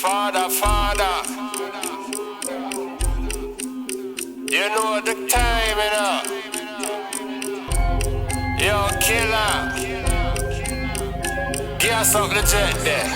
Father, Father. You know the time, you know. Yo, killer. Gas up the jet there.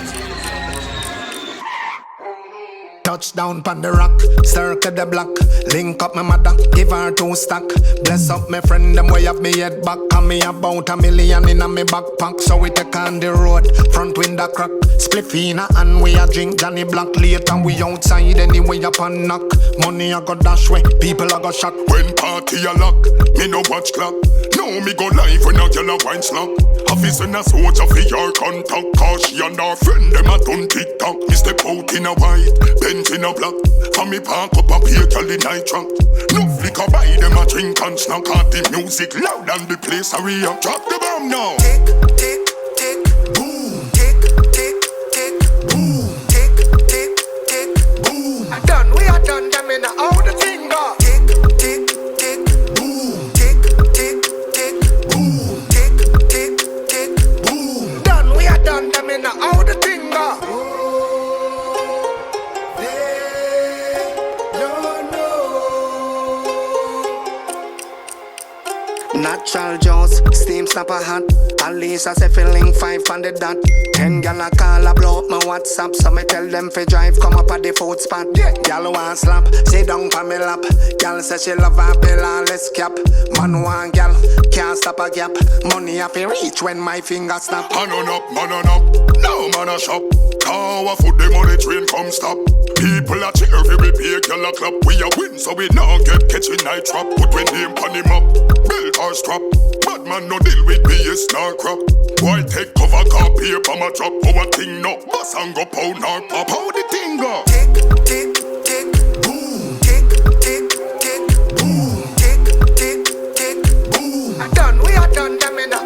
Touchdown pon the rock, circle the block. Link up my mother, give her 2 stack. Bless up my friend, them way have me head back. And me about $1 million in a me backpack. So we take on the road, front window crack. Spliffina and we a drink Johnny Black. Later we outside anyway up and knock. Money I go dash way, people I go shock. When party a lock, me no watch clock. Now me go live when a girl a wine slap. Office and a soldier for your contact. Cause she and her friend them a done TikTok. Me step out in a white, Benz in a black. For me park up a pay girl in night truck. No flicker buy them a drink and snack. Out the music loud and the place a re up. Drop the bomb now. Tick, tick, tick, boom. Tick, tick, tick, boom. Tick, tick, tick, boom. Done, we are done them in the out the thing go. Tick, tick, tick, boom. Tick, tick, tick, boom. Tick, tick, tick, boom. Done, we are done them in the out the thing go. Natural jaws, steam snapper hat. At least I say feeling 500 that. 10 gal a call, I blow up my WhatsApp. So me tell them fi drive, come up at the food spot. Gal want slap, sit down pa me lap. Gal say she love her pill, let's cap. Man want gal, can't stop a gap. Money a fi reach when my finger snap. Man on up, now man a shop. How a foot the money train come stop. People a cheer fi we pay gal a clap. We a win so we now get catching night trap. Put when name pon him up, belt or strap. Bad man no deal with BS nor crap. Boy take cover car paper my drop. Our thing no bust and go pound or pop. How the thing go? Tick, tick, tick, boom. Tick, tick, tick, boom. Tick, tick, tick, boom. Done, we are done them in the